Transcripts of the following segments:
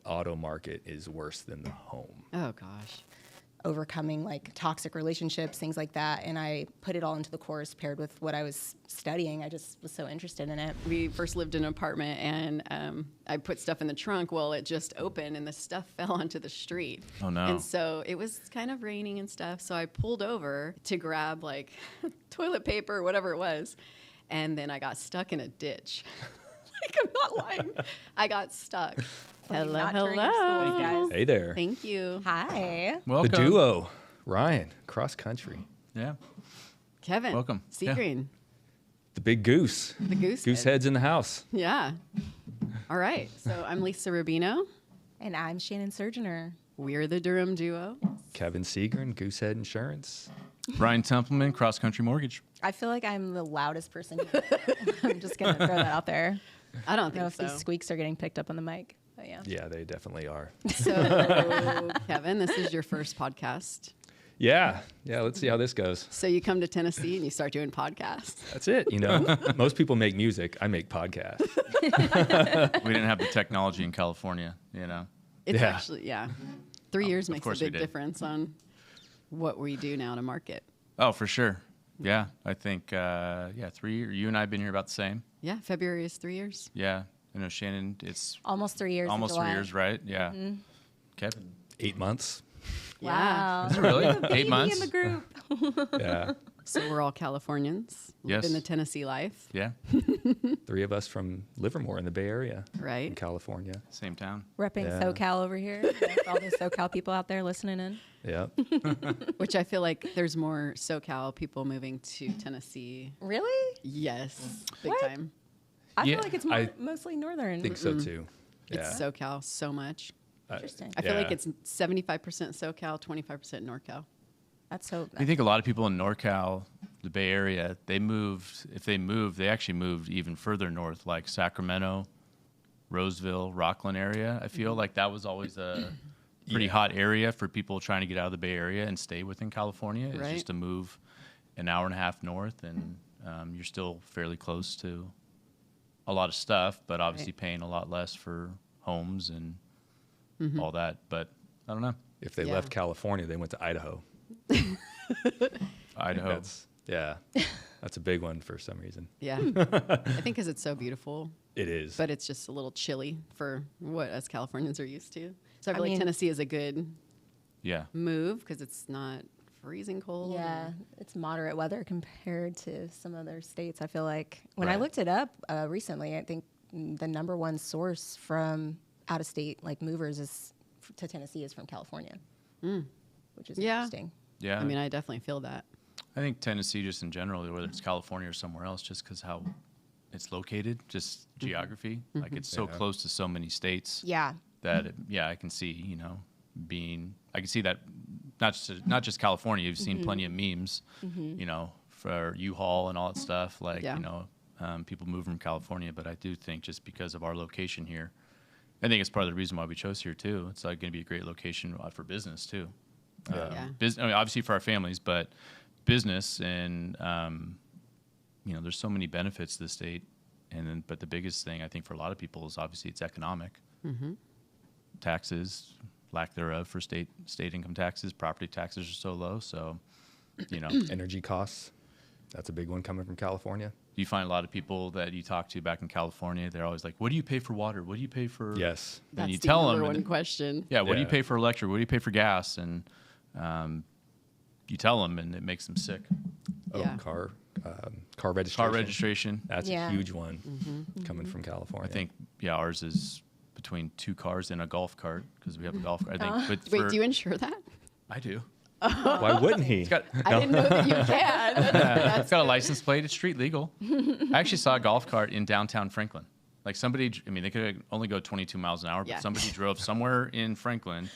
auto market is worse than the home. Oh, gosh. Overcoming like toxic relationships, things like that. And I put it all into the course paired with what I was studying. I just was so interested in it. We first lived in an apartment, and I put stuff in the trunk. Well, it just opened, and the stuff fell onto the street. Oh, no. And so it was kind of raining and stuff. So I pulled over to grab like toilet paper or whatever it was. And then I got stuck in a ditch. Like, I'm not lying. I got stuck. Hello, hello. Hey there. Thank you. Hi. Welcome. The duo, Ryan, cross country. Yeah. Kevin. Welcome. Seagren. The big goose. The Goosehead. Goosehead's in the house. Yeah. All right. So I'm Lisa Rubino. And I'm Shannon Surgeoner. We're the Durham duo. Kevin Seagren, Goosehead Insurance. Ryan Templeman, Cross Country Mortgage. I feel like I'm the loudest person here. I'm just going to throw that out there. I don't I don't know think if so. these squeaks are getting picked up on the mic. But yeah. Yeah, they definitely are. So, Kevin, this is your first podcast. Yeah, let's see how this goes. So you come to Tennessee and you start doing podcasts. That's it, Most people make music. I make podcasts. We didn't have the technology in California, It's Yeah. actually, 3 years Of makes a course we big did. difference on what we do now to market. Oh, for sure. Yeah, I think, 3 years. You and I have been here about the same. Yeah, February is 3 years. Yeah. I know, Shannon, it's Almost 3 years. in almost 3 July. years, right? Yeah. Kevin. 8 months. Wow. Is it really? 8 Baby months? in the group. Yeah. So we're all Californians, live Yes. in the Tennessee life, Yeah. 3 of us from Livermore in the Bay Area, in right? California. Same town. Repping Yeah. SoCal over here. There's all the SoCal people out there listening in. Yeah. Which I feel like there's more SoCal people moving to Tennessee. Really? Yes, big What? time. I Yeah, feel like it's mostly northern. I think so too. Yeah. It's SoCal so much. Interesting. I feel like Yeah. it's 75% SoCal, 25% NorCal. That's so. I think a lot of people in NorCal, the Bay Area, they actually moved even further north, like Sacramento, Roseville, Rockland area. I feel like that was always a pretty Yeah. hot area for people trying to get out of the Bay Area and stay within California. It's Right. just to move an hour and a half north, and you're still fairly close to a lot of stuff, but obviously paying a lot less for homes and all that. But I don't know. If they Yeah. left California, they went to Idaho. Idaho. That's a big one for some reason. Yeah. I think because it's so beautiful, It is. but it's just a little chilly for what us Californians are used to. So I feel I like mean- Tennessee is a good Yeah. move because it's not freezing cold. Yeah, it's moderate weather compared to some other states. I feel like when I Right. looked it up recently, I think the number one source from out of state like movers is to Tennessee is from California, which is Yeah. interesting. Yeah. I mean, I definitely feel that. I think Tennessee, just in general, whether it's California or somewhere else, just because how it's located, just geography. Like it's so Yeah. close to so many states Yeah, that, I can see, I can see that not just California. You've seen plenty of memes, for U-Haul and all that stuff. Like, Yeah. people move from California, but I do think just because of our location here, I think it's part of the reason why we chose here too. It's like going to be a great location for business too. Yeah. Obviously for our families, but business and there's so many benefits to the state, but the biggest thing I think for a lot of people is obviously it's economic. Taxes, lack thereof for state income taxes, property taxes are so low. So, Energy costs. That's a big one coming from California. you find a lot of people that you talk to back in California. They're always like, "What do you pay for water? What do you pay for?" Yes. And That's you the tell number them, one question. Yeah, what do you Yeah. pay for electric? What do you pay for gas? And you tell them, and it makes them sick. Oh, Yeah. car registration. Car registration. That's Yeah. a huge one coming from California. I think, ours is between 2 cars and a golf cart because we have a golf cart. I think. But Wait, do you insure that? I do. Why wouldn't he? It's got, I didn't know that you can. it's got a license plate. It's street legal. I actually saw a golf cart in downtown Franklin. Like somebody, they could only go 22 miles an hour, but Yeah. somebody drove somewhere in Franklin,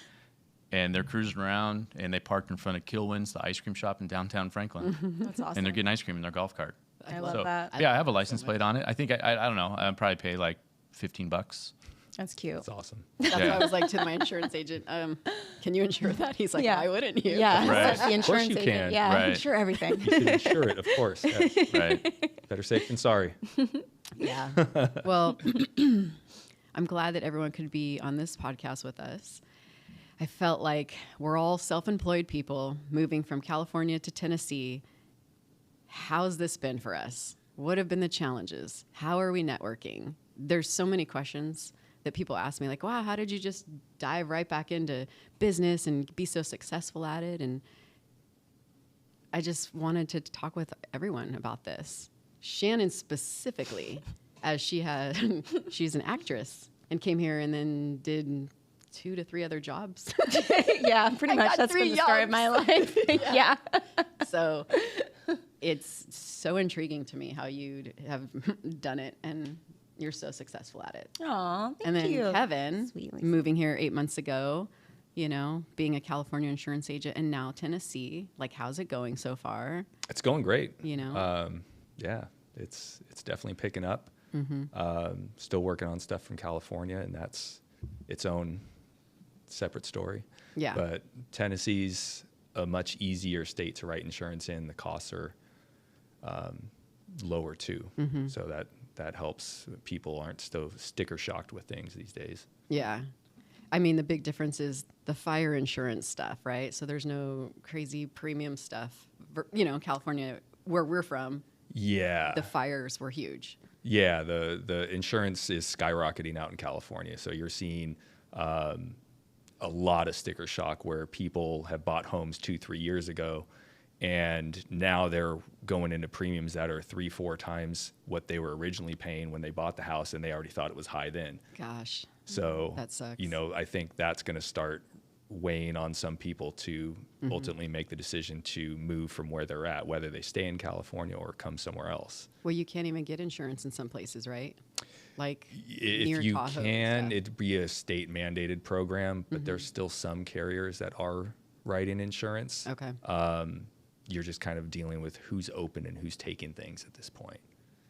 and they're cruising around, and they parked in front of Kilwin's, the ice cream shop in downtown Franklin, That's awesome. and they're getting ice cream in their golf cart. I love that. Yeah, I have a license plate on it. I think I don't know. I'd probably pay like $15. That's cute. It's awesome. That's Yeah. why I was like to my insurance agent, can you insure that? He's like, Yeah. why wouldn't you? Yeah, Right. the insurance you agent. can. Yeah, Right. insure everything. You should insure it, of course. Yes. Right. Better safe than sorry. Yeah. Well, I'm glad that everyone could be on this podcast with us. I felt like we're all self-employed people moving from California to Tennessee. How's this been for us? What have been the challenges? How are we networking? There's so many questions that people ask me, like, wow, how did you just dive right back into business and be so successful at it? And I just wanted to talk with everyone about this. Shannon specifically, as she's an actress and came here and then did 2 to 3 other jobs. Yeah, pretty much. That's been the story of my life. Yeah. So it's so intriguing to me how you have done it and you're so successful at it. Aw, thank And then you. Kevin, Sweet, Lisa. moving here 8 months ago, being a California insurance agent and now Tennessee. Like, how's it going so far? It's going great. Yeah, It's definitely picking up. Still working on stuff from California, and that's its own separate story. Yeah. But Tennessee's a much easier state to write insurance in. The costs are lower too, so that helps. People aren't so sticker shocked with things these days. Yeah. I mean, the big difference is the fire insurance stuff, right? So there's no crazy premium stuff. California, where we're from, Yeah. the fires were huge. Yeah, the insurance is skyrocketing out in California. So you're seeing a lot of sticker shock where people have bought homes 2-3 years ago, and now they're going into premiums that are 3-4 times what they were originally paying when they bought the house, and they already thought it was high then. Gosh. So That sucks. I think that's going to start weighing on some people to ultimately make the decision to move from where they're at, whether they stay in California or come somewhere else. Well, you can't even get insurance in some places, right? Like If near you Tahoe and can, stuff. it'd be a state mandated program, but there's still some carriers that are writing insurance. Okay. You're just kind of dealing with who's open and who's taking things at this point.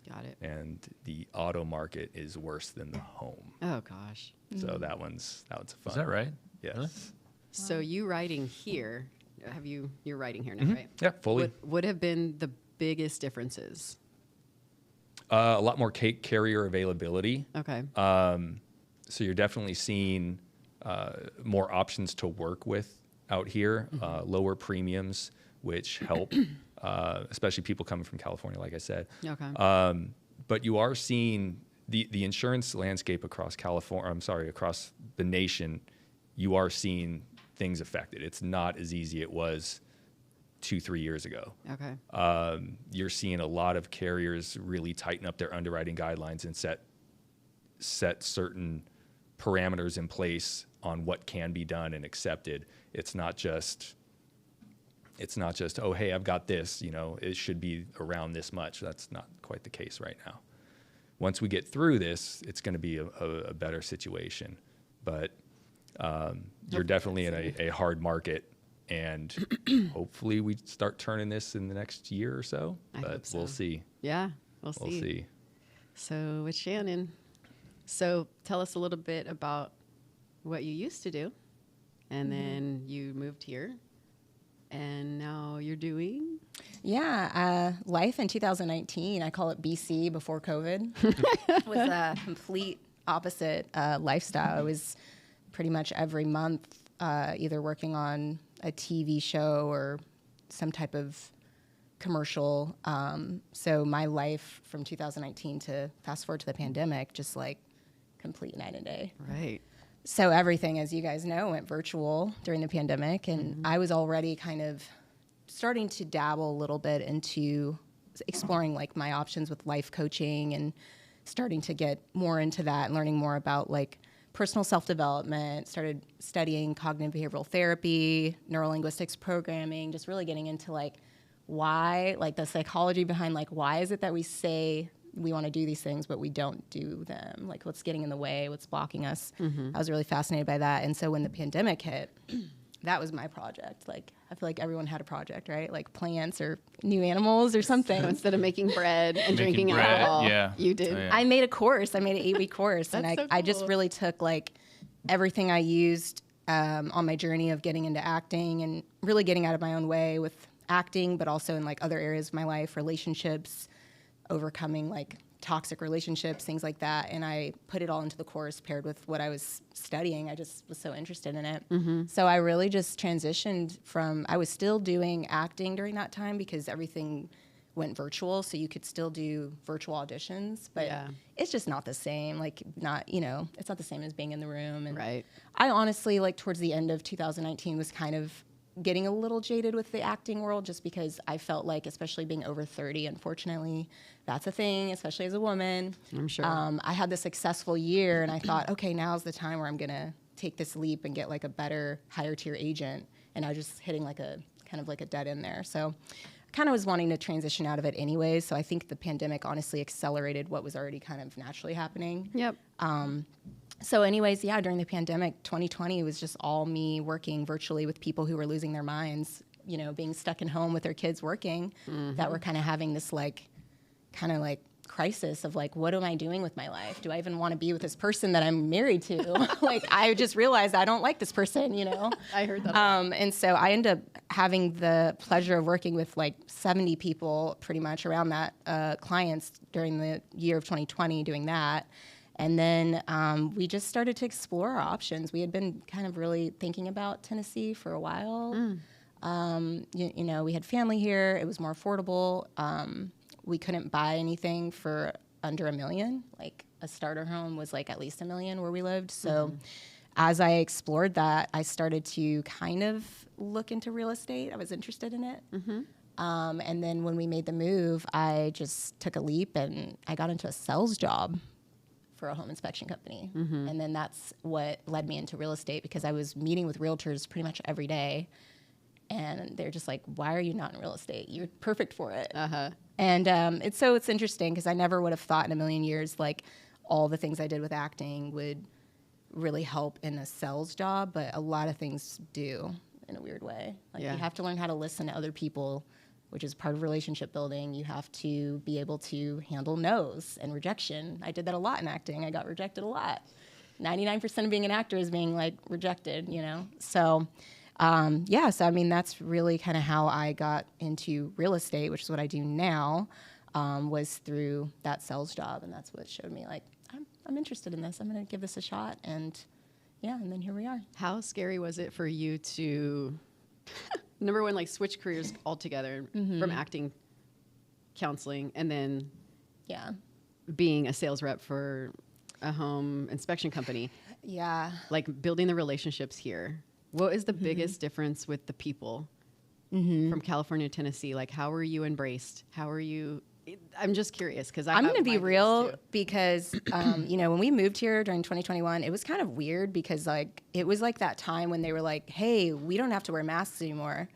Got it. And the auto market is worse than the home. Oh, gosh. So that one's a fun. Is that right? Yes. Really? So you writing here, you're writing here now, right? Yeah, fully. What would have been the biggest differences? A lot more carrier availability. Okay. So you're definitely seeing more options to work with out here, lower premiums, which help, especially people coming from California, like I said. Okay. But you are seeing the insurance landscape across across the nation, you are seeing things affected. It's not as easy it was 2-3 years ago. Okay. You're seeing a lot of carriers really tighten up their underwriting guidelines and set certain parameters in place on what can be done and accepted. It's not just, oh, hey, I've got this, it should be around this much. That's not quite the case right now. Once we get through this, it's going to be a better situation. But you're definitely in a hard market, and hopefully we start turning this in the next year or so. I But hope so. we'll see. Yeah, we'll We'll see. So with Shannon, so tell us a little bit about what you used to do, and then you moved here, and now you're doing? Yeah, life in 2019, I call it BC, before COVID, was a complete opposite lifestyle. I was pretty much every month either working on a TV show or some type of commercial. So my life from 2019 to fast forward to the pandemic, just like complete night and day. Right. So everything, as you guys know, went virtual during the pandemic, and I was already kind of starting to dabble a little bit into exploring like my options with life coaching and starting to get more into that and learning more about like personal self-development, started studying cognitive behavioral therapy, neurolinguistics programming, just really getting into like why, like the psychology behind like why is it that we say we want to do these things, but we don't do them? Like what's getting in the way, what's blocking us? I was really fascinated by that. And so when the pandemic hit, that was my project. Like I feel like everyone had a project, right? Like plants or new animals or something. So instead of making bread and Making drinking bread, alcohol, yeah. you did. Oh, yeah. I made a course. I made an 8-week course. And That's so I just cool. really took like everything I used on my journey of getting into acting and really getting out of my own way with acting, but also in like other areas of my life, relationships, overcoming like toxic relationships, things like that. And I put it all into the course paired with what I was studying. I just was so interested in it. So I really just transitioned from, I was still doing acting during that time because everything went virtual. So you could still do virtual auditions, but it's just not the same. Like not, it's not the same as being in the room. And Right. I honestly, like towards the end of 2019 was kind of getting a little jaded with the acting world just because I felt like, especially being over 30, unfortunately, that's a thing, especially as a woman. I'm sure. I had this successful year and I thought, okay, now's the time where I'm going to take this leap and get like a better, higher tier agent. And I was just hitting like a kind of like a dead end there. So I kind of was wanting to transition out of it anyways. So I think the pandemic honestly accelerated what was already kind of naturally happening. Yep. So anyways, during the pandemic, 2020 was just all me working virtually with people who were losing their minds, being stuck in home with their kids working, that were kind of having this kind of crisis of what am I doing with my life? Do I even want to be with this person that I'm married to? I just realized I don't like this person, I heard that. And so I ended up having the pleasure of working with 70 people pretty much around that, clients during the year of 2020 doing that. And then we just started to explore our options. We had been kind of really thinking about Tennessee for a while. We had family here. It was more affordable. We couldn't buy anything for under $1 million. A starter home was at least $1 million where we lived. So as I explored that, I started to kind of look into real estate. I was interested in it. And then when we made the move, I just took a leap and I got into a sales job for a home inspection company. And then that's what led me into real estate because I was meeting with realtors pretty much every day. And they're just like, why are you not in real estate? You're perfect for it. And it's interesting because I never would have thought in a million years all the things I did with acting would really help in a sales job, but a lot of things do in a weird way. You have to learn how to listen to other people, which is part of relationship building. You have to be able to handle no's and rejection. I did that a lot in acting. I got rejected a lot. 99% of being an actor is being rejected, So, so I mean, that's really kind of how I got into real estate, which is what I do now, was through that sales job. And that's what showed me I'm interested in this. I'm going to give this a shot. And and then here we are. How scary was it for you to number one, switch careers altogether from acting, counseling, and then being a sales rep for a home inspection company? Yeah. Building the relationships here. What is the biggest difference with the people from California to Tennessee? How were you embraced? How are you? I'm just curious because I'm going to be real because, when we moved here during 2021, it was kind of weird because it was that time when they were like, hey, we don't have to wear masks anymore.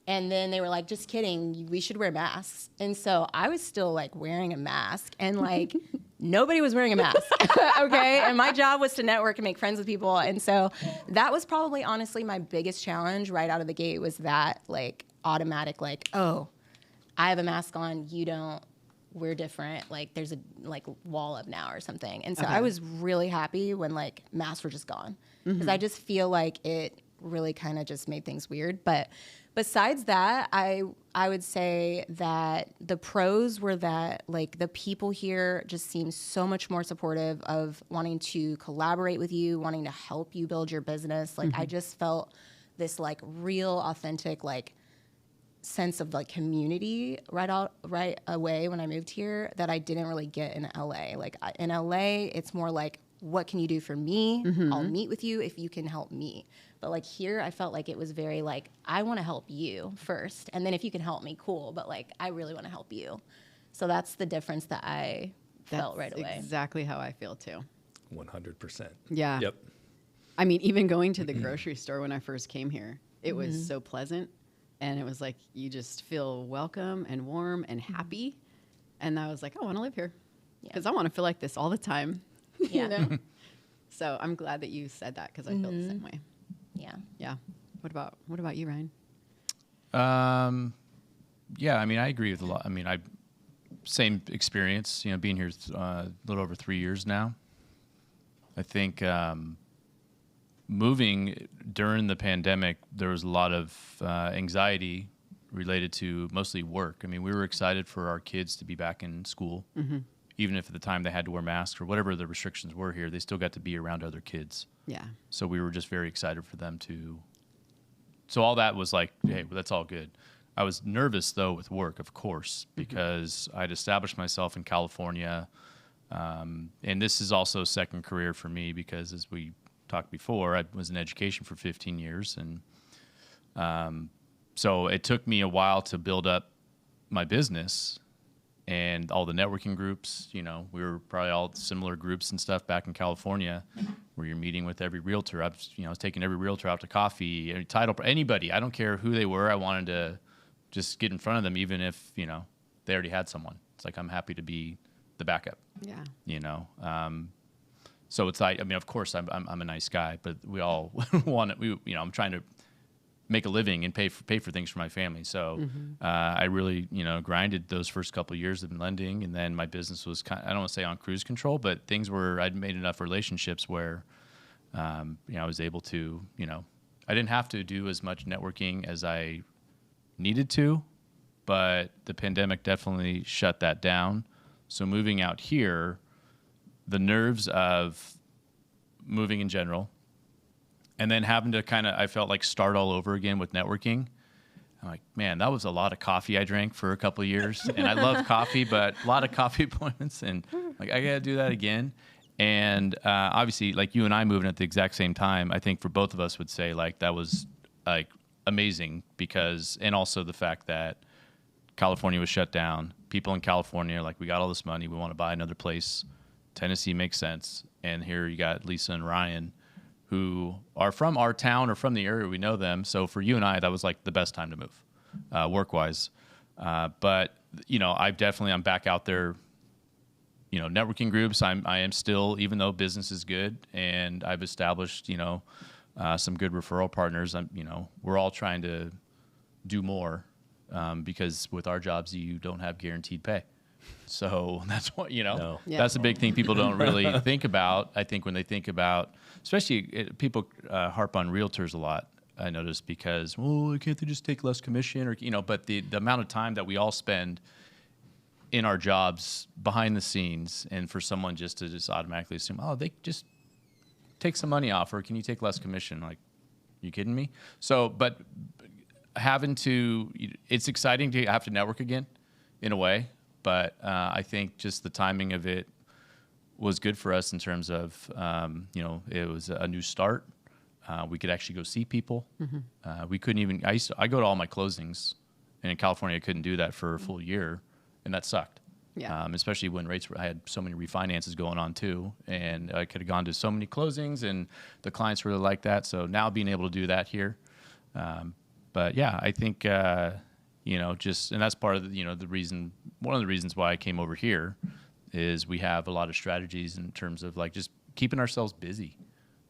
And then they were like, just kidding, we should wear masks. And so I was still wearing a mask and nobody was wearing a mask. Okay. And my job was to network and make friends with people. And so that was probably honestly my biggest challenge right out of the gate was that automatic, oh, I have a mask on, you don't. We're different. There's a wall up now or something. And so I was really happy when masks were just gone because I just feel it really kind of just made things weird. But besides that, I would say that the pros were that the people here just seem so much more supportive of wanting to collaborate with you, wanting to help you build your business. I just felt this real authentic sense of community right away when I moved here that I didn't really get in LA. In LA, it's more what can you do for me? I'll meet with you if you can help me. But here, I felt it was very I want to help you first, and then if you can help me, cool. But I really want to help you. So that's the difference that I felt right away. Exactly how I feel too. 100%. Yeah. Yep. I mean, even going to the grocery store when I first came here, it was so pleasant. And it was you just feel welcome and warm and happy. And I was I want to live here because I want to feel like this all the time. Yeah. So I'm glad that you said that because I feel the same way. Yeah. Yeah. What about you, Ryan? Yeah, I mean, I agree with a lot. I mean, same experience, being here a little over 3 years now. I think moving during the pandemic, there was a lot of anxiety related to mostly work. I mean, we were excited for our kids to be back in school, even if at the time they had to wear masks or whatever the restrictions were here, they still got to be around other kids. Yeah. So we were just very excited for them to. So all that was like, hey, well, that's all good. I was nervous though with work, of course, because I'd established myself in California, and this is also a second career for me because, as we talked before, I was in education for 15 years, and so it took me a while to build up my business and all the networking groups. You know, we were probably all similar groups and stuff back in California, where you're meeting with every realtor. I was taking every realtor out to coffee, every title, anybody. I don't care who they were. I wanted to just get in front of them, even if, you know, they already had someone. It's like, I'm happy to be the backup. Yeah. You know, so it's like, I mean, of course, I'm a nice guy, but we all want it. You know, I'm trying to make a living and pay for things for my family. So I really, you know, grinded those first couple of years of lending, and then my business was I don't want to say on cruise control, but I'd made enough relationships where, you know, I was able to, you know, I didn't have to do as much networking as I needed to, but the pandemic definitely shut that down. So moving out here, the nerves of moving in general, and then having to I felt like start all over again with networking. I'm like, man, that was a lot of coffee I drank for a couple of years. And I love coffee, but a lot of coffee appointments. And like, I got to do that again. And obviously, like you and I moving at the exact same time, I think for both of us would say like that was like amazing because, and also the fact that California was shut down. People in California are like, we got all this money. We want to buy another place. Tennessee makes sense. And here you got Lisa and Ryan, who are from our town or from the area. We know them. So for you and I, that was like the best time to move, work-wise. But, you know, I'm back out there, you know, networking groups. I am still, even though business is good and I've established, you know, some good referral partners, you know, we're all trying to do more because with our jobs, you don't have guaranteed pay. So that's what, you know, No. Yeah. that's a big thing people don't really think about. I think when they think about, especially people harp on realtors a lot, I noticed because, well, can't they just take less commission or, you know, but the amount of time that we all spend in our jobs behind the scenes, and for someone just to just automatically assume, oh, they just take some money off, or can you take less commission? Like, you kidding me? So, but it's exciting to have to network again in a way. But I think just the timing of it was good for us in terms of, you know, it was a new start. We could actually go see people. We couldn't even, I go to all my closings, and in California, I couldn't do that for a full year, and that sucked. Yeah. Especially when I had so many refinances going on too, and I could have gone to so many closings, and the clients really liked that. So now being able to do that here. But yeah, I think, you know, and that's part of the, you know, one of the reasons why I came over here is we have a lot of strategies in terms of like just keeping ourselves busy,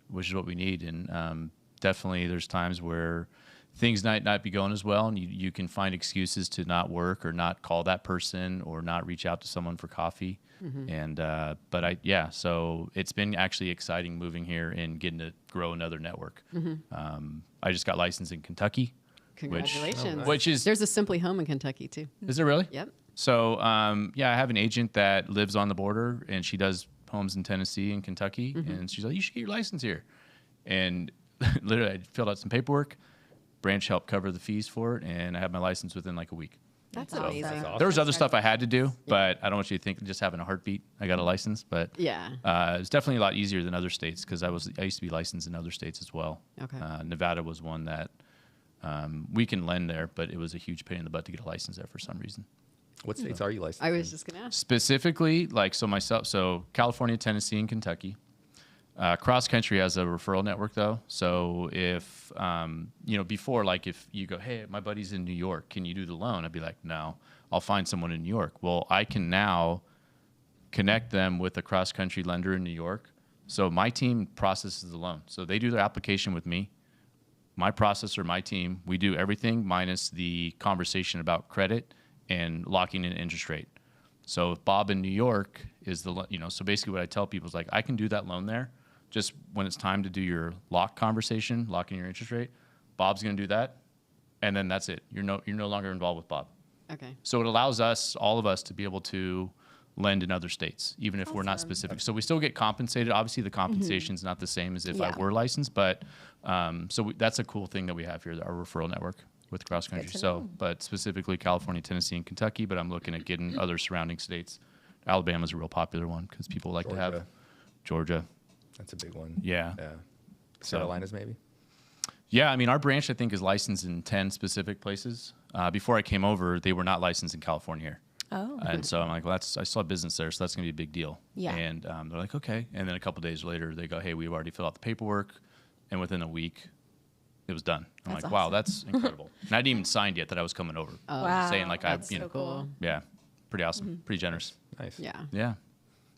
which is what we need. And definitely there's times where things might not be going as well, and you can find excuses to not work or not call that person or not reach out to someone for coffee. And so it's been actually exciting moving here and getting to grow another network. I just got licensed in Kentucky. Congratulations. Which is, There's a Simply Home in Kentucky too. is it really? Yep. So, I have an agent that lives on the border, and she does homes in Tennessee and Kentucky. And she's like, you should get your license here. And literally, I filled out some paperwork. Branch helped cover the fees for it, and I had my license within like a week. That's So- amazing. That's awesome. There was other stuff I had to do, but I don't want you to think just having a heartbeat, I got a license. But Yeah. it was definitely a lot easier than other states because I used to be licensed in other states as well. Okay. Nevada was one that we can lend there, but it was a huge pain in the butt to get a license there for some reason. What states are you licensed I was in? just gonna ask. Specifically, like so California, Tennessee, and Kentucky. Cross country has a referral network though. So if you know, before, like if you go, hey, my buddy's in New York, can you do the loan? I'd be like, no, I'll find someone in New York. Well, I can now connect them with a cross country lender in New York. So my team processes the loan. So they do their application with me. My processor, my team, we do everything minus the conversation about credit and locking in interest rate. So if Bob in New York is so basically what I tell people is like, I can do that loan there. Just when it's time to do your lock conversation, locking your interest rate, Bob's going to do that. And then that's it. You're no longer involved with Bob. Okay. So it allows all of us to be able to lend in other states, even if we're not specific. So we still get compensated. Obviously, the compensation's not the same as if I were licensed, but that's a cool thing that we have here, our referral network with cross country. So, but specifically California, Tennessee, and Kentucky. But I'm looking at getting other surrounding states. Alabama's a real popular one because people like to have Georgia. That's a big one. Yeah. Carolinas, maybe. Yeah, I mean, our branch, I think, is licensed in 10 specific places. Before I came over, they were not licensed in California here. Oh. And so I'm like, well, I saw business there, so that's going to be a big deal. Yeah. And they're like, okay. And then a couple days later, they go, hey, we've already filled out the paperwork. And within a week, it was done. I'm That's like, wow, awesome. that's incredible. And I didn't even sign yet that I was coming over. Wow. Saying like, That's you so know, cool. yeah, pretty awesome, pretty generous. Nice. Yeah. Yeah.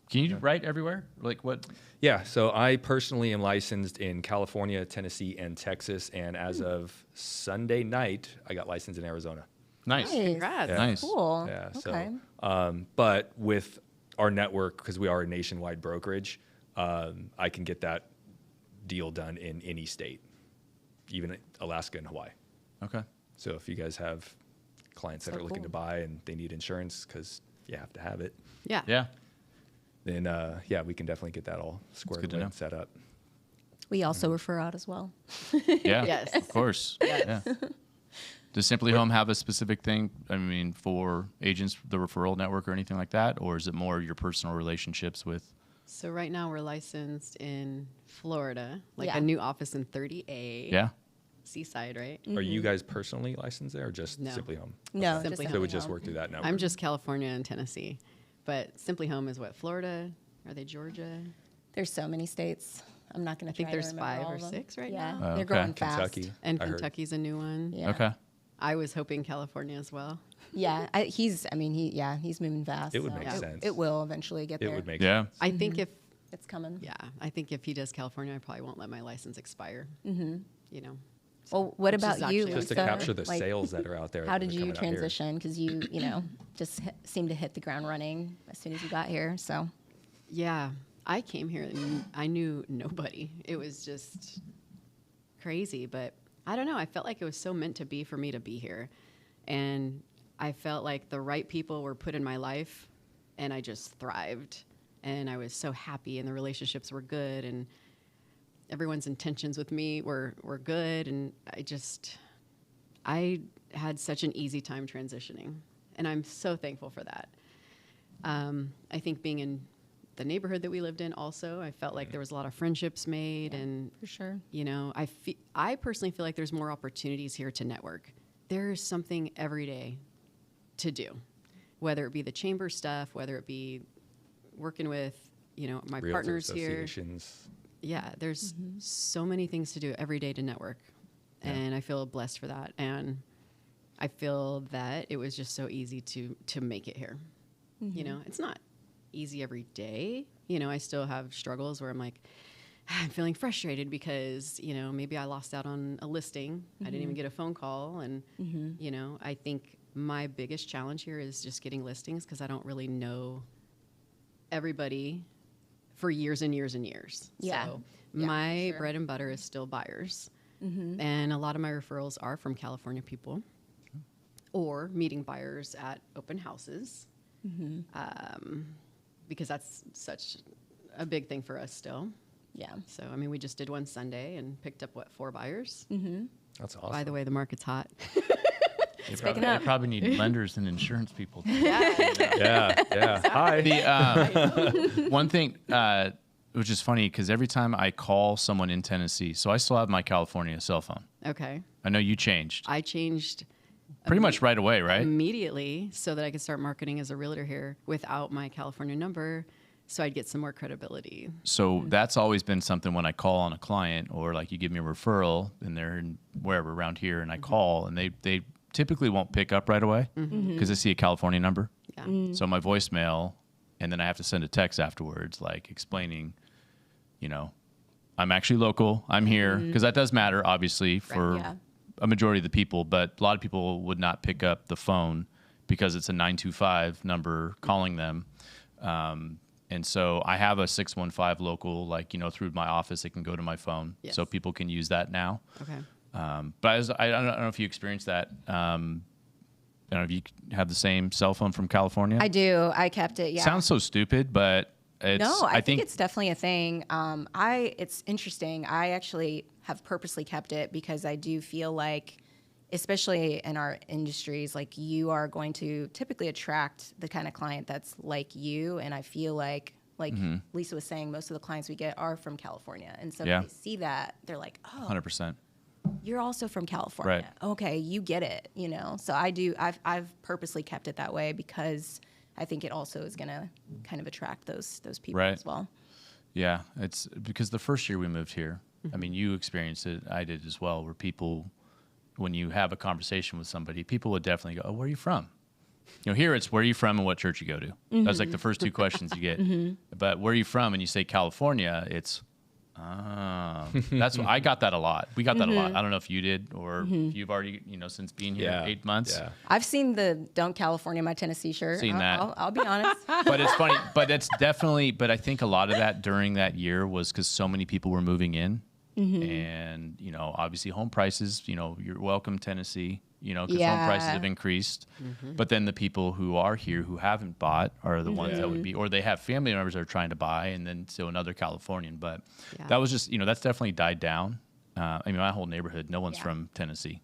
Can you write everywhere? Like what? Yeah, so I personally am licensed in California, Tennessee, and Texas. And as of Sunday night, I got licensed in Arizona. Nice. Congrats. Yeah. Nice. Cool. Yeah. Okay. So, but with our network, because we are a nationwide brokerage, I can get that deal done in any state, even Alaska and Hawaii. Okay. So if you guys have clients that So are looking to cool. buy and they need insurance because you have to have it, Yeah. Yeah. then we can definitely get that all squared good to away know. and set up. We also refer out as well. Yeah. Yes. Of course. Yes. Yeah. Does Simply Home have a specific thing, I mean, for agents, the referral network or anything like that? Or is it more your personal relationships with? So right now we're licensed in Florida, like Yeah. a new office in 30A. Yeah. Seaside, right? Are you guys personally licensed there or just No. Simply Home? No, Simply just So it would Simply just Home. work through that network. I'm just California and Tennessee. But Simply Home is what, Florida? Are they Georgia? There's so many states. I'm not going I to think try to there's remember 5 all or of them. 6 right Yeah, now. Oh, they're okay. growing fast. Kentucky. And I heard. Kentucky's a new one. Yeah. Okay. I was hoping California as well. Yeah, he's moving fast. It would so make sense. It will eventually get It there. would make Yeah. I think if It's coming. I think if he does California, I probably won't let my license expire. Mm-hmm. You know. Well, what Which is about you, actually just to Lisa? capture the Like, sales that are out there. How that did are you coming out here. transition? Because you just seemed to hit the ground running as soon as you got here. So Yeah, I came here and I knew nobody. It was just crazy, but I don't know. I felt like it was so meant to be for me to be here. And I felt like the right people were put in my life and I just thrived. And I was so happy and the relationships were good and everyone's intentions with me were good. And I had such an easy time transitioning. And I'm so thankful for that. I think being in the neighborhood that we lived in also, I felt like there was a lot of friendships made and for sure. you know, I personally feel like there's more opportunities here to network. There is something every day to do, whether it be the chamber stuff, whether it be working with, you know, my Realtor partners here. associations. Yeah, there's so many things to do every day to network. Yeah. And I feel blessed for that. And I feel that it was just so easy to make it here. You know, it's not easy every day. You know, I still have struggles where I'm like, I'm feeling frustrated because, you know, maybe I lost out on a listing. I didn't even get a phone call. And, you know, I think my biggest challenge here is just getting listings because I don't really know everybody for years and years and years. Yeah. So Yeah, my sure. bread and butter is still buyers. And a lot of my referrals are from California people or meeting buyers at open houses. Because that's such a big thing for us still. Yeah. So, I mean, we just did one Sunday and picked up, 4 buyers? That's awesome. By the way, the market's hot. It's picking up. You probably need lenders and insurance people. yeah. Hi. The one thing, which is funny, because every time I call someone in Tennessee, so I still have my California cell phone. Okay. I know you changed I changed pretty much right away, right? immediately so that I could start marketing as a realtor here without my California number so I'd get some more credibility. So that's always been something when I call on a client or like you give me a referral and they're in wherever around here and I call and they typically won't pick up right away because they see a California number. Yeah. So my voicemail, and then I have to send a text afterwards, like explaining, you know, I'm actually local. I'm here because that does matter, obviously, for yeah. a majority of the people. But a lot of people would not pick up the phone because it's a 925 number calling them. And so I have a 615 local, like, you know, through my office, it can go to my phone. Yes. So people can use that now. Okay. But I don't know if you experienced that. don't know if you have the same cell phone from California. I do. I kept it. Yeah. Sounds so stupid, but I think it's definitely a thing. It's interesting. I actually have purposely kept it because I do feel like, especially in our industries, like you are going to typically attract the kind of client that's like you. And I feel like Lisa was saying, most of the clients we get are from California. And so when they see that, they're like, oh, 100%. You're also from California. Right. Okay, you get it, you know? So I've purposely kept it that way because I think it also is going to kind of attract those people as well. Yeah, it's because the first year we moved here, I mean, you experienced it, I did as well, where people, when you have a conversation with somebody, people would definitely go, oh, where are you from? You know, here it's where are you from and what church you go to. That's like the first two questions you get. But where are you from? And you say California, it's, that's what I got that a lot. We got that a lot. I don't know if you did or if you've already, since being here 8 months. Yeah. I've seen the Don't California My Tennessee shirt. Seen that. I'll be honest. But it's funny. But it's definitely, but I think a lot of that during that year was because so many people were moving in. And, obviously home prices, you're welcome, Tennessee, because home prices have increased. But then the people who are here who haven't bought are the ones that would be, or they have family members that are trying to buy, and then so another Californian. But that was just, that's definitely died down. I mean, my whole neighborhood, no one's from Tennessee.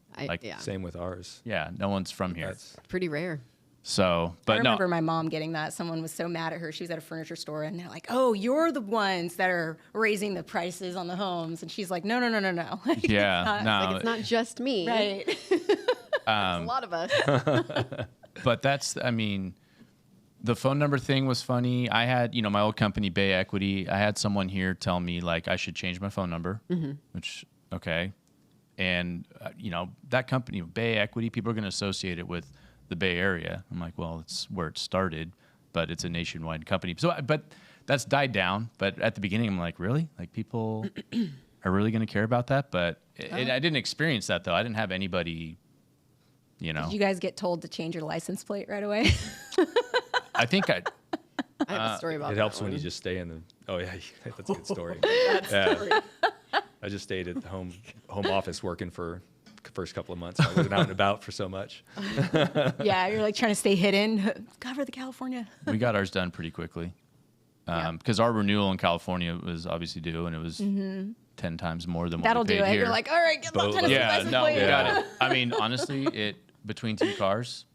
Same with ours. Yeah, no one's from here. That's Pretty rare. So, but I remember my mom getting that. Someone was so mad at her. She was at a furniture store, and they're like, "Oh, you're the ones that are raising the prices on the homes." And she's like, "No." Like, It's not just me. right. It's a lot of us. But the phone number thing was funny. I had, my old company, Bay Equity, I had someone here tell me, like, I should change my phone number, which, okay. And, that company, Bay Equity, people are going to associate it with the Bay Area. I'm like, well, it's where it started, but it's a nationwide company. So, but that's died down. But at the beginning, I'm like, really? Like, people are really going to care about that? But I didn't experience that, though. I didn't have anybody, Did you guys get told to change your license plate right away? I think I have a story about it that helps one. when you just stay in the. Oh yeah, that's a good story. Story. I just stayed at the home office working for the first couple of months. I wasn't out and about for so much. Yeah, you're like trying to stay hidden. Cover the California. we got ours done pretty quickly because our renewal in California was obviously due, and it was 10 times more than That'll what we do paid it. here. You're like, all right, get my Tennessee license plate. We got it. I mean, honestly, between two cars,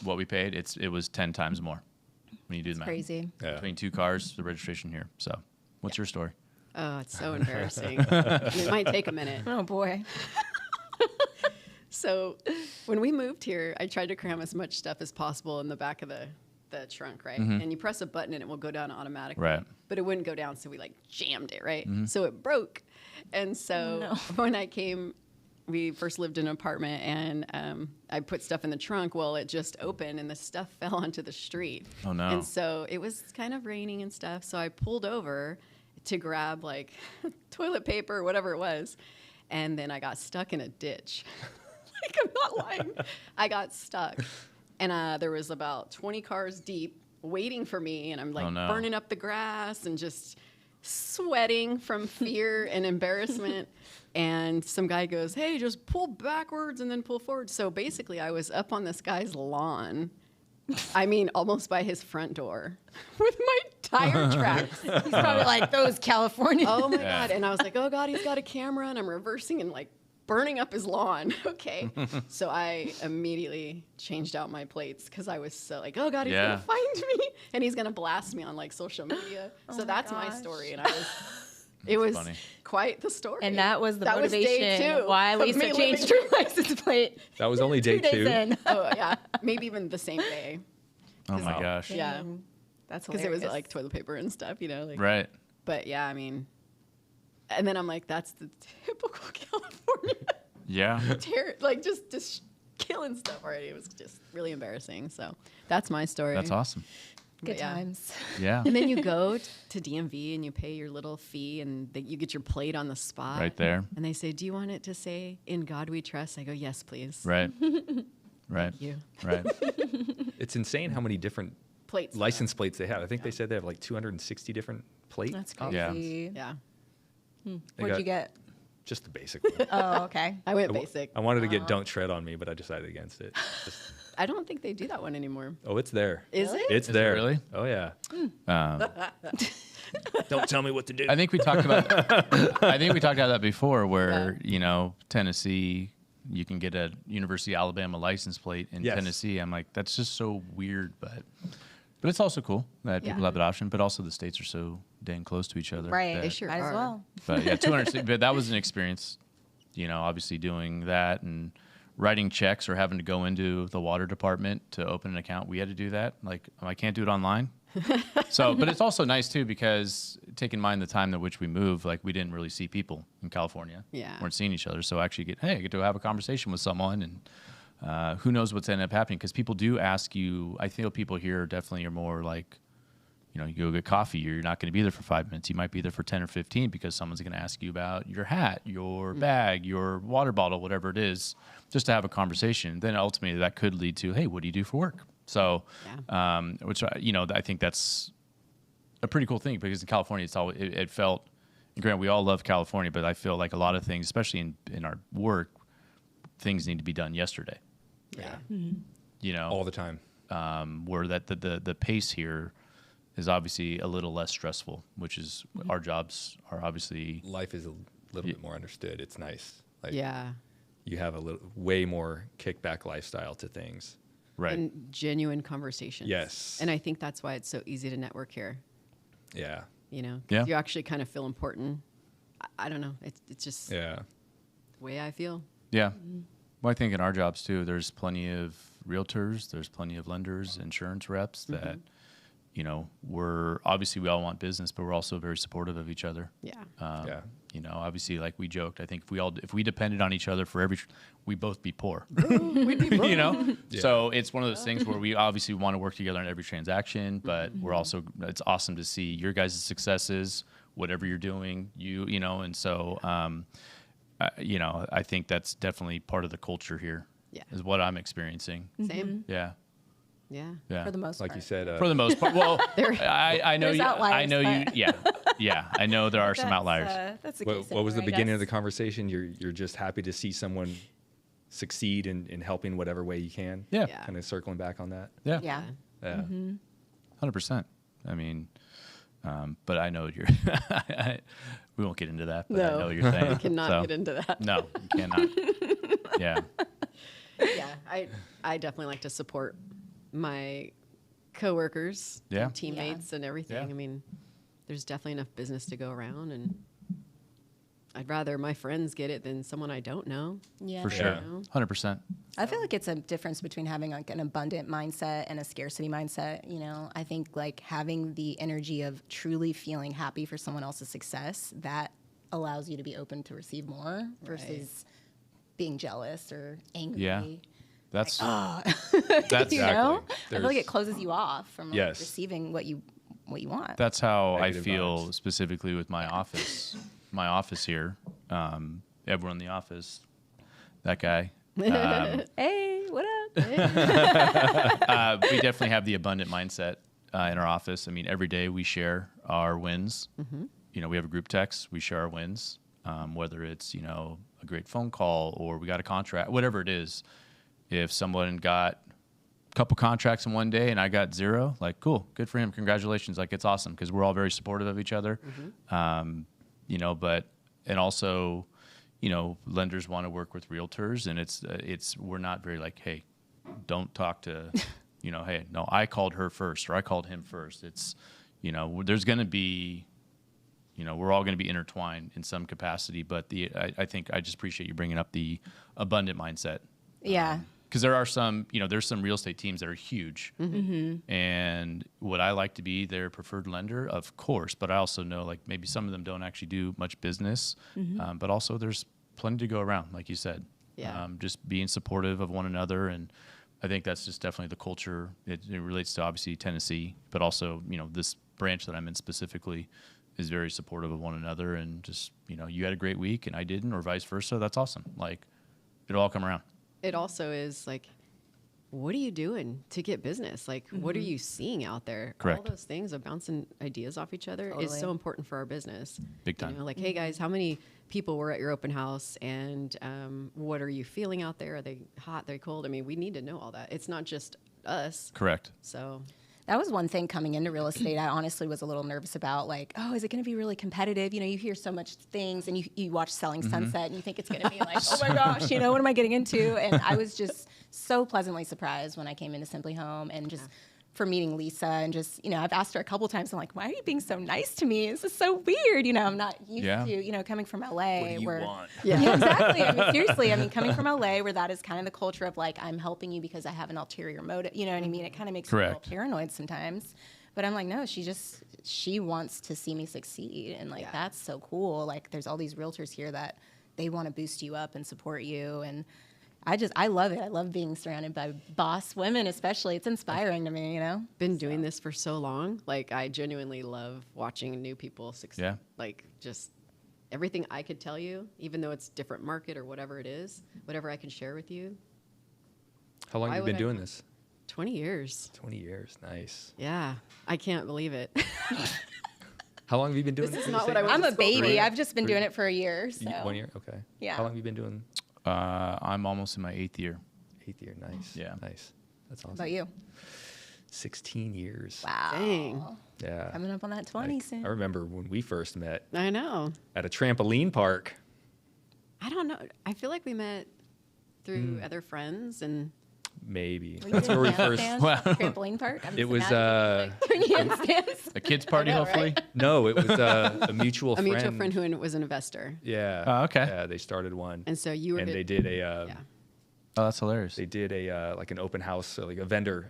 what we paid, it was 10 times more when you do the math. Crazy. Yeah. Between two cars, the registration here. So, what's your story? Oh, it's so embarrassing. It might take a minute. Oh boy. So when we moved here, I tried to cram as much stuff as possible in the back of the trunk, right? And you press a button and it will go down automatically. Right. But it wouldn't go down, so we jammed it, right? So it broke. And so when I came, we first lived in an apartment, and I put stuff in the trunk. Well, it just opened and the stuff fell onto the street. Oh, no. And so it was kind of raining and stuff. So I pulled over to grab like toilet paper or whatever it was. And then I got stuck in a ditch. Like, I'm not lying. I got stuck. And there was about 20 cars deep waiting for me. And I'm like burning up the grass and just sweating from fear and embarrassment. And some guy goes, "Hey, just pull backwards and then pull forward." So basically I was up on this guy's lawn. I mean, almost by his front door with my tire tracks. He's probably like, those California. Oh my God. And I was like, oh God, he's got a camera, and I'm reversing and like burning up his lawn. Okay. So I immediately changed out my plates because I was so like, oh God, he's going to find me and he's going to blast me on like social media. So that's my story. And it was funny. quite the story. And that was the that motivation was day 2 why of Lisa me changed living- her license plate. That was only day 2 days 2. in. Oh yeah. Maybe even the same day. Oh my gosh. Yeah. That's Because hilarious. it was like toilet paper and stuff, like, Right. But yeah, I mean, and then I'm like, that's the typical California Yeah. like just killing stuff already. It was just really embarrassing. So that's my story. That's awesome. Good yeah. times. Yeah. And then you go to DMV and you pay your little fee, and you get your plate on the spot. Right there. And they say, "Do you want it to say 'In God We Trust'?" I go, "Yes, please." Right. Right. Thank you. Right. It's insane how many different Plates. license plates they have. I think they said they have like 260 different plate. That's options. crazy. Yeah. What'd you get? Just the basic one. Oh, okay. I went basic. I wanted to get "Don't Tread on Me," but I decided against it. Just I don't think they do that one anymore. Oh, it's there. Is it? It's Is it there. really? Oh yeah. Um, Don't tell me what to do. I think we talked about that before, where Tennessee, you can get a University of Alabama license plate in Yes. Tennessee. I'm like, that's just so weird, but it's also cool that people Yeah. have that option. But also the states are so dang close to each other. Right. that- They sure Might are. as well. But yeah, 200. But that was an experience. Obviously doing that and writing checks or having to go into the water department to open an account. We had to do that. Like, I can't do it online. So, but it's also nice too, because take in mind the time at which we moved, like we didn't really see people in California. Yeah. Weren't seeing each other. So I actually I get to have a conversation with someone, and who knows what's ended up happening, because people do ask you. I feel people here definitely are more like, you go get coffee, you're not going to be there for 5 minutes. You might be there for 10 or 15 because someone's going to ask you about your hat, your bag, your water bottle, whatever it is, just to have a conversation. Then ultimately that could lead to, hey, what do you do for work? So, which, I think that's a pretty cool thing, because in California, it felt, and granted, we all love California, but I feel like a lot of things, especially in our work, things need to be done yesterday. Yeah. All the time. Where that the pace here is obviously a little less stressful, which is our jobs are obviously. Life is a little bit more understood. It's nice. Like, Yeah. you have a way more kickback lifestyle to things. Right. And genuine conversations. Yes. And I think that's why it's so easy to network here. Yeah. 'Cause Yeah. you actually kind of feel important. I don't know. It's just Yeah. the way I feel. Yeah. Well, I think in our jobs too, there's plenty of realtors, there's plenty of lenders, insurance reps that, we all want business, but we're also very supportive of each other. Yeah. Yeah. Obviously, like we joked, I think if we depended on each other for we'd both be poor. We'd be broke. Yeah. So it's one of those things where we obviously want to work together on every transaction, but it's awesome to see your guys' successes, whatever you're doing, and so, I think that's definitely part of the culture here. Yeah. Is what I'm experiencing. Same. Yeah. Yeah. Yeah. For the most Like part. you said. For the most part. Well, I know There's you. I outliers, know you. but- Yeah. I know there are some outliers. That's a what was the beginning of the conversation? You're just happy to see someone succeed in helping whatever way you can. Yeah. Yeah. Kind of circling back on that. Yeah. Yeah. Yeah. 100%. I mean, but I know you're. We won't get into that. But I No. know what you're saying. We cannot So, get into that. No, you cannot. Yeah. Yeah. I definitely like to support my coworkers, Yeah. and teammates, and everything. Yeah. I mean, there's definitely enough business to go around, and I'd rather my friends get it than someone I don't know. Yeah. For sure. Yeah. 100%. I feel like it's a difference between having like an abundant mindset and a scarcity mindset. I think like having the energy of truly feeling happy for someone else's success, that allows you to be open to receive more versus being jealous or angry. Yeah. That's That's Exactly. I feel like There's- it closes you off from like, Yes. receiving what you want. That's how Negative I feel vibes. specifically with my office. My office here. Everyone in the office. That guy. Hey, what up? We definitely have the abundant mindset in our office. I mean, every day we share our wins. We have a group text. We share our wins, whether it's a great phone call or we got a contract, whatever it is. If someone got a couple contracts in one day and I got 0, like, cool, good for him, congratulations. Like, it's awesome because we're all very supportive of each other. And also, lenders want to work with realtors, and we're not very like, hey, don't talk to, hey, no, I called her first or I called him first. It's, there's going to be, we're all going to be intertwined in some capacity. But I think I just appreciate you bringing up the abundant mindset. Yeah. Because there are some, there's some real estate teams that are huge. And would I like to be their preferred lender? Of course. But I also know like maybe some of them don't actually do much business. But also there's plenty to go around, like you said. Yeah. Just being supportive of one another. And I think that's just definitely the culture. It relates to obviously Tennessee, but also, this branch that I'm in specifically is very supportive of one another. And just, you had a great week and I didn't, or vice versa. That's awesome. Like, it'll all come around. It also is like, what are you doing to get business? Like, what are you seeing out there? Correct. All those things of bouncing ideas off each other is Totally. so important for our business. Big time. Like, hey guys, how many people were at your open house, and what are you feeling out there? Are they hot? Are they cold? I mean, we need to know all that. It's not just us. Correct. So That was one thing coming into real estate I honestly was a little nervous about, like, oh, is it going to be really competitive? You know, you hear so much things, and you watch Selling Sunset, and you think it's going to be like, oh my gosh, you know, what am I getting into? And I was just so pleasantly surprised when I came into Simply Home, and just for meeting Lisa, and just, you know, I've asked her a couple times, I'm like, why are you being so nice to me? This is so weird. You know, I'm not used to, you know, coming from LA. What do you where, want? Yeah, exactly. I mean, seriously, I mean, coming from LA, where that is kind of the culture of like, I'm helping you because I have an ulterior motive. You know what I mean? It kind of makes me a little paranoid sometimes. But I'm like, no, she wants to see me succeed. And like, that's so cool. Like, there's all these realtors here that they want to boost you up and support you. And I love it. I love being surrounded by boss women, especially. It's inspiring to me, you know? Been doing this for so long. Like, I genuinely love watching new people succeed. Yeah. Like, just everything I could tell you, even though it's different market or whatever it is, whatever I can share with you. How long have you been doing this? 20 years. 20 years. Nice. Yeah. I can't believe it. How long have you been doing This this? is not what I I'm a baby. Three? I've just been doing it for a year. So. 1 year? Okay. Yeah. How long have you been doing? I'm almost in my 8th year. 8th year. Nice. Yeah. Nice. That's awesome. How about you? 16 years. Wow. Dang. Yeah. Coming up on that 20 soon. I remember when we first met I know. at a trampoline park. I don't know. I feel like we met through other friends, and Maybe. Were you That's where we doing first. handstands? Trampoline park? I'm It just was imagining, like, doing handstands. A kids party, know, hopefully. no, it was a mutual a friend. mutual friend who was an investor. Yeah. Oh, okay. Yeah, they started one. And so you were. And they did a Yeah. Oh, that's hilarious. they did a like an open house, so like a vendor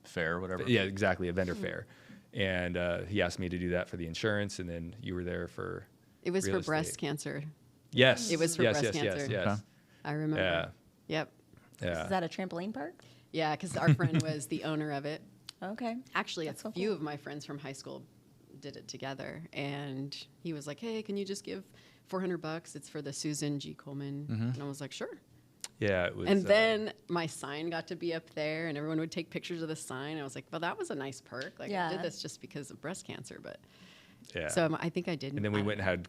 Fair, whatever. yeah, exactly, a vendor fair. And he asked me to do that for the insurance, and then you were there for It was real for breast estate. cancer. Yes. It was for yes, breast yes, cancer. Yes, yes. I remember. Yeah. Yep. Yeah. Is that a trampoline park? Yeah, because our friend was the owner of it. Okay. Actually, That's a so few cool. of my friends from high school did it together, and he was like, "Hey, can you just give $400? It's for the Susan G. Coleman." And I was like, "Sure." Yeah, it was. And then my sign got to be up there, and everyone would take pictures of the sign. I was like, "Well, that was a nice perk. Like, I did Yeah. this just because of breast cancer, but." yeah. So I think I did. And then we went and had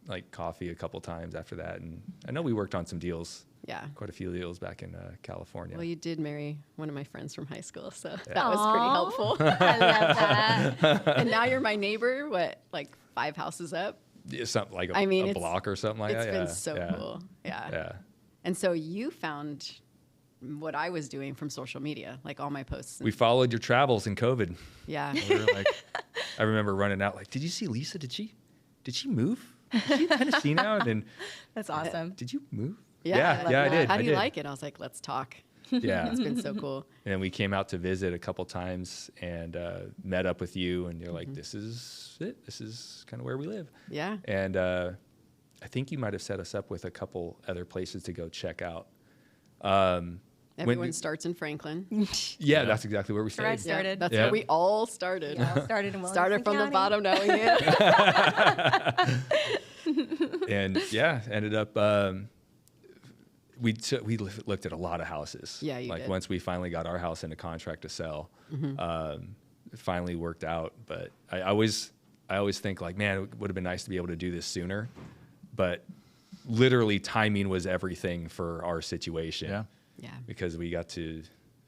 like coffee a couple times after that, and I know we worked on some deals, Yeah. quite a few deals back in California. Well, you did marry one of my friends from high school, so that Aw. was pretty helpful. I love that. And now you're my neighbor. What, like 5 houses up? Yeah, something like I mean, a it's- block or something like It's that. been Yeah, so yeah, cool. Yeah. Yeah. And so you found what I was doing from social media, like all my posts. We followed your travels in COVID. Yeah. We were like, I remember running out like, did you see Lisa? Did she move? Is she in Tennessee now? And then, That's awesome. did you move? Yeah, yeah, I did. How I do you did. like it? I was like, let's talk. Yeah. It's been so cool. And then we came out to visit a couple times and met up with you, and you're Mm-hmm. like, this is it. This is kind of where we live. Yeah. And I think you might have set us up with a couple other places to go check out. Everyone starts in Franklin. Yeah, that's exactly where we Where I stayed. started. That's Yeah. where we all started. Yeah, started in Started from Williamson the bottom, County. knowing it. And yeah, ended up we looked at a lot of houses. Yeah, you like did. once we finally got our house into contract to sell, it finally worked out. But I always think like, man, it would have been nice to be able to do this sooner. But literally, timing was everything for our situation. yeah. Yeah. Because we got to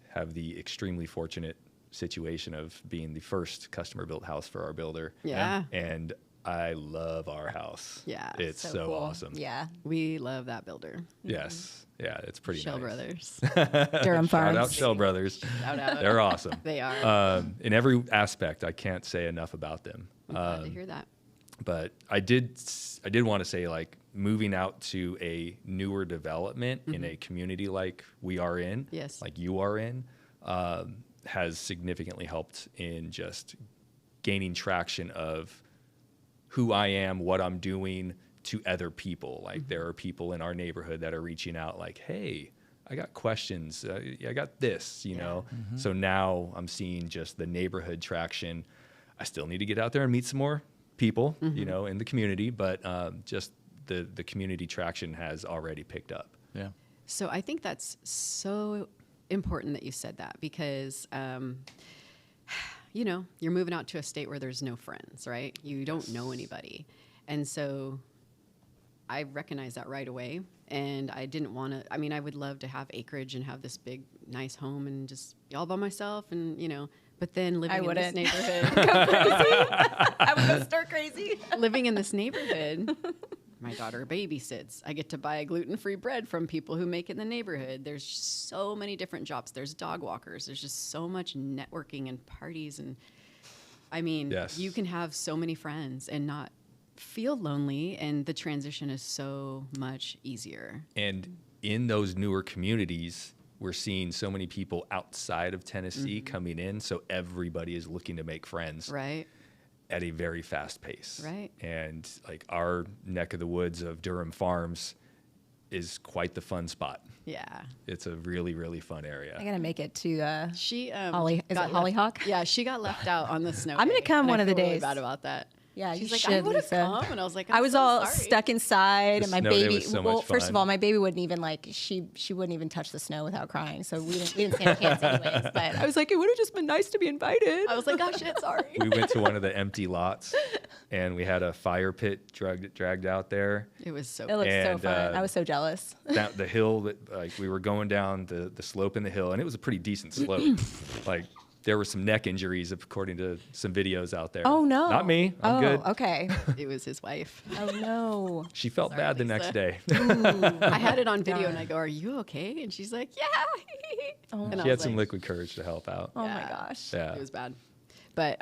have the extremely fortunate situation of being the first customer built house for our builder. Yeah. And I love our house. Yeah. It's so cool. awesome. Yeah. We love that builder. Yes. Yeah, it's pretty Shell nice. Brothers. Durham Shout Farms. out Shell Brothers. Shout out. They're awesome. They are. In every aspect, I can't say enough about them. I'm glad to hear that. But I did want to say, like, moving out to a newer development in a community like we are in, Yes. like you are in, has significantly helped in just gaining traction of who I am, what I'm doing to other people. Like, there are people in our neighborhood that are reaching out like, hey, I got questions. I got this, you know? So now I'm seeing just the neighborhood traction. I still need to get out there and meet some more people, you know, in the community, but just the community traction has already picked up. Yeah. So I think that's so important that you said that because, you know, you're moving out to a state where there's no friends, right? You don't know anybody. And so I recognized that right away. And I didn't want to, I mean, I would love to have acreage and have this big, nice home and just be all by myself and, you know, but then living in this neighborhood. I would go stir crazy. Living in this neighborhood, my daughter babysits. I get to buy gluten-free bread from people who make it in the neighborhood. There's so many different jobs. There's dog walkers. There's just so much networking and parties. And I mean, you can have so many friends and not feel lonely. And the transition is so much easier. And in those newer communities, we're seeing so many people outside of Tennessee coming in. So everybody is looking to make friends. Right. At a very fast pace. Right. And like our neck of the woods of Durham Farms is quite the fun spot. Yeah. It's a really, really fun area. I gotta make it to She Holly. Is it Hollyhock? Yeah, she got left out on the snow. I'm gonna day, come and one I of the feel really days. bad about that. Yeah, she's you like, should, I would have Lisa. come, and I was like, I was so all sorry. stuck inside, The and my snow day baby. was so well, much first fun. of all, my baby wouldn't even like she wouldn't even touch the snow without crying. So we didn't stand a chance anyways. But I was like, it would have just been nice to be invited. I was like, oh shit, sorry. We went to one of the empty lots, and we had a fire pit dragged out there. It was so. It looked so And, fun. I was so jealous. Down the hill that like we were going down the slope in the hill, and it was a pretty decent slope. Like there were some neck injuries according to some videos out there. Oh no, not me. I'm good. Okay. It was his wife. Oh no. She felt Sorry, bad the Lisa. next day. I had it on video, and I go, "Are you okay?" And she's like, "Yeah." Oh, And I She had was some like, liquid courage to help out. oh my Yeah. gosh. Yeah. It was bad, but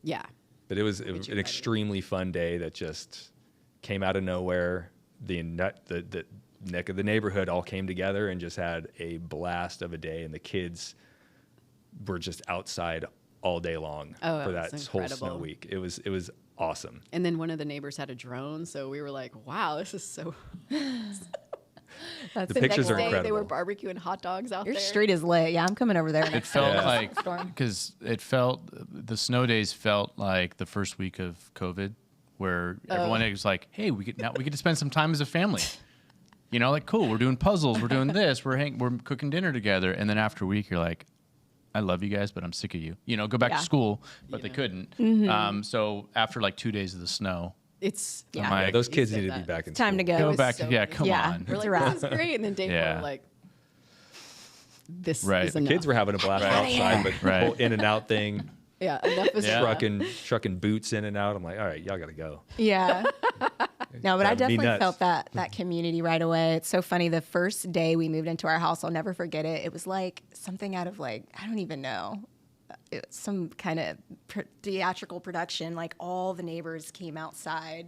yeah. But it was you an write it? extremely fun day that just came out of nowhere. The neck of the neighborhood all came together and just had a blast of a day, and the kids were just outside all day long Oh, for it that was whole incredible. snow week. It was awesome. And then one of the neighbors had a drone, so we were like, "Wow, this is so." That's The pictures are Next day, they were incredible. barbecuing hot dogs out Your there. street is lit. Yeah, I'm coming over there. It Next felt Yeah. like Storm. because the snow days felt like the first week of COVID, where everyone was like, "Hey, we get to spend some time as a family." You know, like cool. We're doing puzzles. We're doing this. We're cooking dinner together. And then after a week, you're like, "I love you guys, but I'm sick of you." You know, go back Yeah. to school, but they Yeah. couldn't. So after like 2 days of the snow, It's Yeah. I'm Yeah, like, those You kids said need to be that. back in Time to school. go. go was back. so Yeah, good. come Yeah. on. we're It's a like, wrap. "This is great," and then Dave Yeah. were like, "This Right. is The enough." Kids were having a blast Right. outside, but the Right. whole in and out thing, Yeah, enough is Yeah. enough. trucking boots in and out. I'm like, all right, y'all got to go. Yeah. No, but I Driving me definitely nuts. felt that community right away. It's so funny. The first day we moved into our house, I'll never forget it. It was like something out of like, I don't even know. It was some kind of theatrical production. Like all the neighbors came outside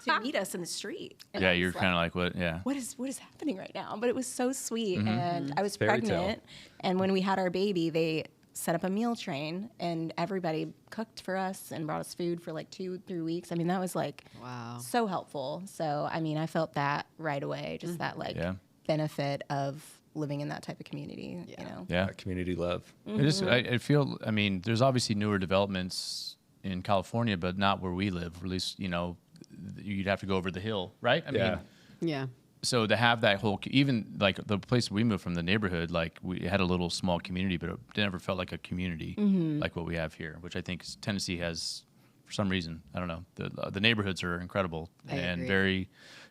to meet us in the street. And Yeah, I you're was like, kind of like, what? Yeah. what is happening right now? But it was so sweet. Mm-hmm. And I was Fairy tale. pregnant. And when we had our baby, they set up a meal train and everybody cooked for us and brought us food for like 2-3 weeks. I mean, that was like Wow. so helpful. So, I mean, I felt that right away, just that like Yeah. benefit of living in that type of community, you know? Yeah. Community love. I feel, I mean, there's obviously newer developments in California, but not where we live. Or at least, you know, you'd have to go over the hill, right? I Yeah. mean, Yeah. so to have that whole, even like the place we moved from, the neighborhood, like we had a little small community, but it never felt like a community like what we have here, which I think Tennessee has for some reason. I don't know. The neighborhoods are incredible I and agree. very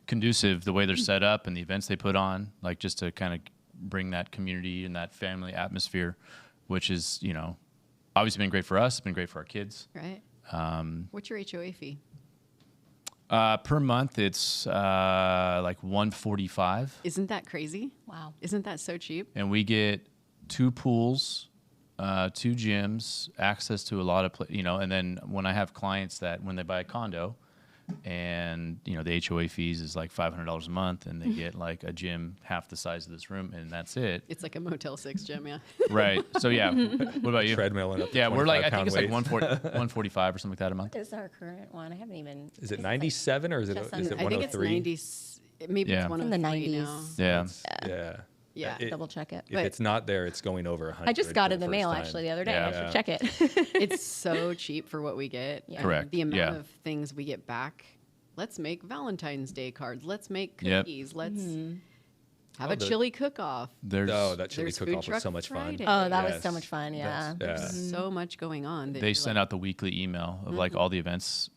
conducive, the way they're set up and the events they put on, like just to kind of bring that community and that family atmosphere, which is, you know, obviously been great for us, been great for our kids. Right. What's your HOA fee? Per month, it's like $145, Isn't that crazy? Wow. Isn't that so cheap? and we get 2 pools, 2 gyms, access to a lot of, you know. And then when I have clients that when they buy a condo, and you know the HOA fees is like $500 a month, and they get like a gym half the size of this room, and that's it. It's like a Motel 6 gym, yeah. Right. So yeah. What about you? Treadmill and up to Yeah, we're like, I 25-pound think it's like weights. 145 or something like that a month. What is our current one? I haven't even. Is it 97 or is it just is it under- I think it's 103? 90. Maybe Yeah. it's one In of the 90 now. 90s. Yeah. Yeah. Yeah. Double check it. If But- it's not there, it's going over 100. I just got for it in the first mail time. actually the other day. Yeah. I should Yeah. check it. It's so cheap for what we get. Yeah. And Correct. The amount Yeah. of things we get back. Let's make Valentine's Day cards. Let's make Yep. cookies. Let's Mm-hmm. have Oh, a chili cook-off. There's Oh, that chili There's food cook-off was truck so much fun. Friday. Oh, that was Yes. so much fun. Yeah. That's- yeah. So much going on. That they you're send like, out the weekly email of like all the events.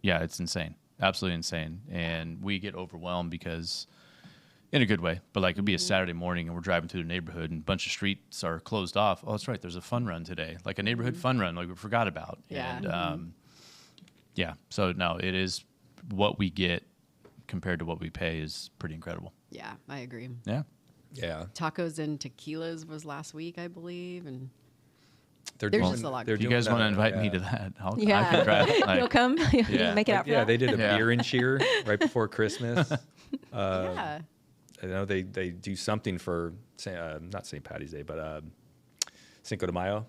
Yeah, it's insane. absolutely insane. And we get overwhelmed because, in a good way, but like it'd be a Saturday morning and we're driving through the neighborhood and a bunch of streets are closed off. Oh, that's right. There's a fun run today, like a neighborhood fun run, like we forgot about. Yeah. And yeah, so no, it is what we get compared to what we pay is pretty incredible. Yeah, I agree. Yeah. Yeah. Tacos and tequilas was last week, I believe, and They're There's doing, just a lot they're If you doing guys want to that, invite me yeah. to that, I Yeah. can try it. You'll Like, come. Yeah. Make it out for Yeah, that? they did a Yeah. beer and cheer right before Christmas. yeah. I know they do something for not St. Patty's Day, but Cinco de Mayo.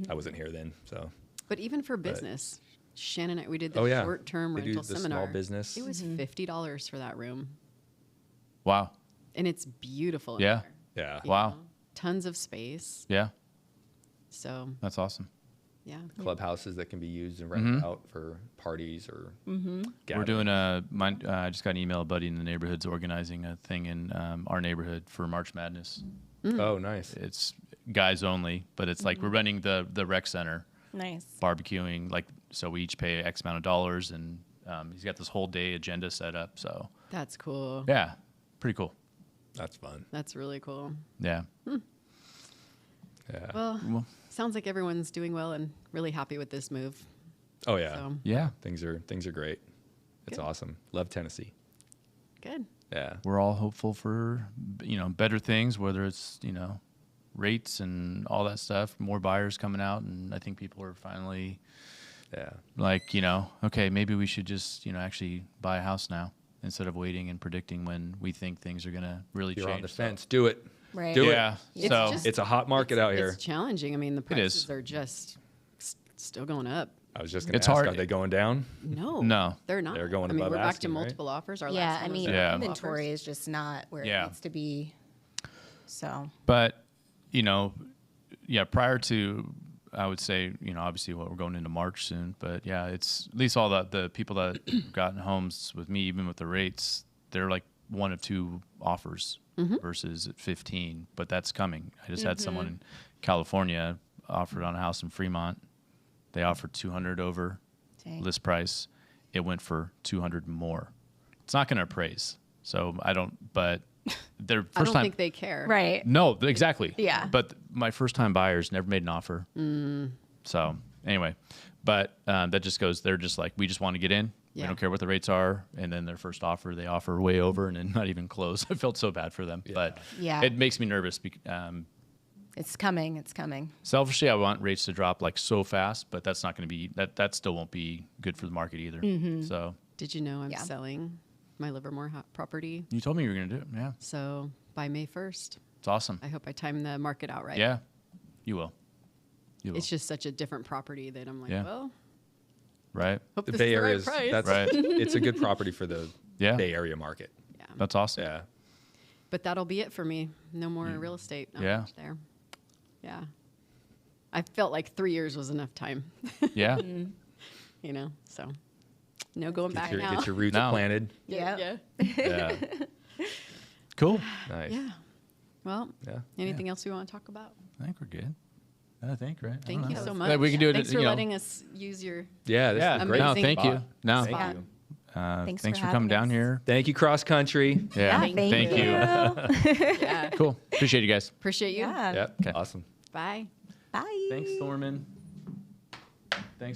I wasn't here then, so But even for business, Shannon and I, we did the Oh, yeah. short-term They do rental the small seminar. business. It was $50 for that room, wow. and it's beautiful. in Yeah. there, yeah. you Wow. know? Tons of space. Yeah. So That's awesome. yeah, Clubhouses that can be used and rented out for parties or We're gatherings. doing I just got an email. A buddy in the neighborhood's organizing a thing in our neighborhood for March Madness. Oh, nice. It's guys only, but it's like we're renting the rec center, Nice. barbecuing. Like, so we each pay X amount of dollars, and he's got this whole day agenda set up. So that's cool. yeah, pretty cool. That's fun. That's really cool. Yeah. Yeah. Well, sounds like everyone's doing well and really happy with this move. Oh yeah. So Yeah. Things are great. It's Good. awesome. Love Tennessee. good. Yeah. We're all hopeful for, better things, whether it's, rates and all that stuff, more buyers coming out. And I think people are finally Yeah. like, okay, maybe we should just, actually buy a house now instead of waiting and predicting when we think things are going to really You're change. on the So- fence. Do it. Right. Do it. Yeah. It's So just- It's a hot market out here. It's challenging. I mean, the It is. prices are just still going up. I was just going It's to ask, hard. are they going down? No, they're not. They're going I mean, above we're back to asking, right? multiple offers. Our Yeah, last I one was mean, Yeah. multiple inventory offers. is just not where Yeah. it needs to be. So But, prior to, I would say, obviously we're going into March soon, but yeah, it's at least all the people that have gotten homes with me, even with the rates, they're like one of two offers versus at 15, but that's coming. I just had someone in California offered on a house in Fremont. They offered 200 over dang. list price. It went for 200 more. It's not going to appraise. So but their I first don't time. think they care. Right. No, exactly. Yeah. But my first time buyers never made an offer. So anyway, but that just goes, they're just like, we just want to get in. We Yeah. don't care what the rates are. And then their first offer, they offer way over and then not even close. I felt so bad for them. But Yeah. it makes me nervous. It's coming. It's coming. Selfishly, I want rates to drop like so fast, but that's not going to be, that still won't be good for the market either. So Did you know I'm Yeah. selling my Livermore property? you told me you were going to do it. Yeah. So by May 1st, It's awesome. I hope I time the market out right. Yeah. You will. You will. It's just such a different property that I'm like, Yeah. well, right. hope The this Bay is the Area right is price. that's Right. it's a good property for the Yeah. Bay Area market. Yeah. That's awesome. Yeah. But that'll be it for me. No more real estate. Not Yeah. much there. Yeah. I felt like 3 years was enough time, Yeah. so no going back now. Get your roots Now. planted. Yeah. Yep. Yeah. Cool. Nice. Yeah. Well, Yeah. anything else we want to talk about? I think we're good. I think, right? I Thank don't you know. so much. Yeah, we can do it. Thanks for letting us use your. Yeah. This Yeah. is a great. No, Amazing thank you. spot. No, Thank spot. you. Thanks thanks for for coming having down us. here. Thank you, cross country. Yeah. Thank Thank you. Yeah. Cool. Appreciate you guys. Appreciate you. Yeah. Yep. Okay. Awesome. Bye. Bye. Thanks, Thorman.